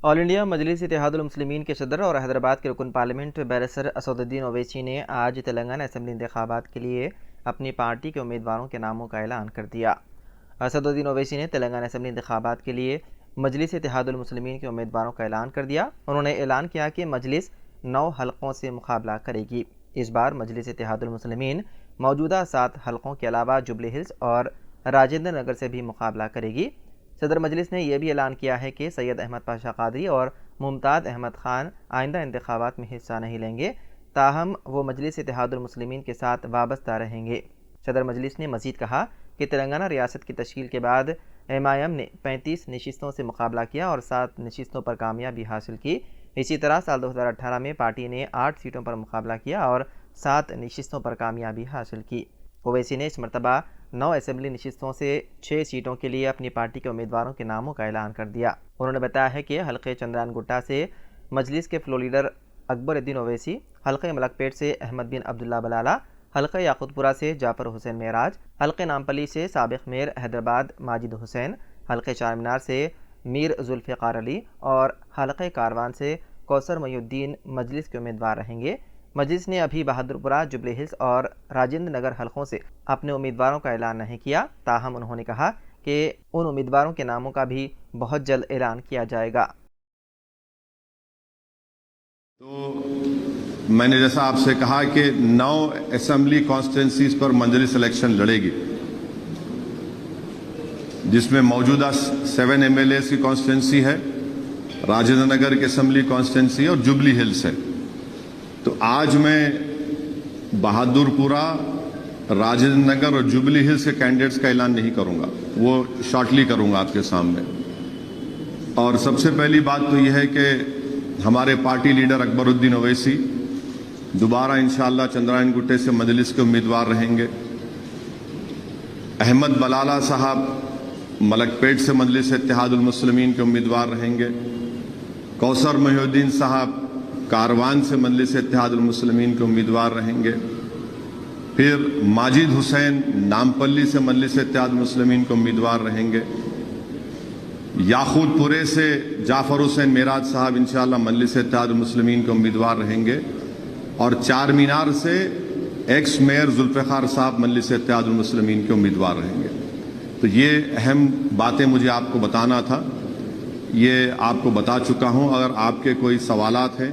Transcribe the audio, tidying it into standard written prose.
آل India مجلس اتحاد المسلمین کے صدر اور حیدرآباد کے رکن پارلیمنٹ بیرسر اسد الدین اویسی نے آج تلنگانہ اسمبلی انتخابات کے لیے اپنی پارٹی کے امیدواروں کے ناموں کا اعلان کر دیا۔ اسد الدین اویسی نے تلنگانہ اسمبلی انتخابات کے لیے مجلس اتحاد المسلمین کے امیدواروں کا اعلان کر دیا۔ انہوں نے اعلان کیا کہ مجلس 9 حلقوں سے مقابلہ کرے گی۔ اس بار مجلس اتحاد المسلمین موجودہ 7 حلقوں کے علاوہ جوبلی ہلز اور راجندر نگر سے بھی مقابلہ کرے گی۔ صدر مجلس نے یہ بھی اعلان کیا ہے کہ سید احمد پاشا قادری اور ممتاز احمد خان آئندہ انتخابات میں حصہ نہیں لیں گے، تاہم وہ مجلس اتحاد المسلمین کے ساتھ وابستہ رہیں گے۔ صدر مجلس نے مزید کہا کہ تلنگانہ ریاست کی تشکیل کے بعد MIM نے 35 نشستوں سے مقابلہ کیا اور 7 نشستوں پر کامیابی حاصل کی۔ اسی طرح سال 2018 میں پارٹی نے 8 سیٹوں پر مقابلہ کیا اور 7 نشستوں پر کامیابی حاصل کی۔ اویسی نے اس مرتبہ 9 اسمبلی نشستوں سے 6 سیٹوں کے لیے اپنی پارٹی کے امیدواروں کے ناموں کا اعلان کر دیا۔ انہوں نے بتایا ہے کہ حلقے چندران گٹا سے مجلس کے فلور لیڈر اکبر الدین اویسی، حلقے ملک پیٹ سے احمد بن عبداللہ بلالہ، حلقہ یاقوت پورہ سے جعفر حسین معراج، حلقے نامپلی سے سابق میئر حیدرآباد ماجد حسین، حلقے چار مینار سے میر ذوالفقار علی اور حلقے کاروان سے کوثر محی الدین مجلس کے امیدوار رہیں گے۔ مجلس نے ابھی بہادرپورہ، جوبلی ہلز اور راجندر نگر حلقوں سے اپنے امیدواروں کا اعلان نہیں کیا، تاہم انہوں نے کہا کہ ان امیدواروں کے ناموں کا بھی بہت جلد اعلان کیا جائے گا۔ تو میں نے جیسا آپ سے کہا کہ 9 اسمبلی کانسٹیٹنسیز پر مجلس الیکشن لڑے گی، جس میں موجودہ 7 MLAs کی کانسٹیٹنسی ہے، راجندر نگر کی اسمبلی کانسٹیٹنسی اور جوبلی ہلز ہے۔ تو آج میں بہادر پورہ، راجندر نگر اور جوبلی ہلز کے کینڈیڈیٹس کا اعلان نہیں کروں گا، وہ شارٹلی کروں گا آپ کے سامنے۔ اور سب سے پہلی بات تو یہ ہے کہ ہمارے پارٹی لیڈر اکبر الدین اویسی دوبارہ انشاءاللہ چندرائن گٹے سے مجلس کے امیدوار رہیں گے۔ احمد بلالہ صاحب ملک پیٹ سے مجلس اتحاد المسلمین کے امیدوار رہیں گے۔ کوثر محی الدین صاحب کاروان سے مجلس اتحاد المسلمین کے امیدوار رہیں گے۔ پھر ماجد حسین نامپلی سے مجلس اتحاد المسلمین کے امیدوار رہیں گے۔ یاقوت پورے سے جعفر حسین معراج صاحب انشاءاللہ مجلس اتحاد المسلمین کے امیدوار رہیں گے، اور چار مینار سے ایکس میئر ذوالفقار صاحب مجلس اتحاد المسلمین کے امیدوار رہیں گے۔ تو یہ اہم باتیں مجھے آپ کو بتانا تھا، یہ آپ کو بتا چکا ہوں۔ اگر آپ کے کوئی سوالات ہیں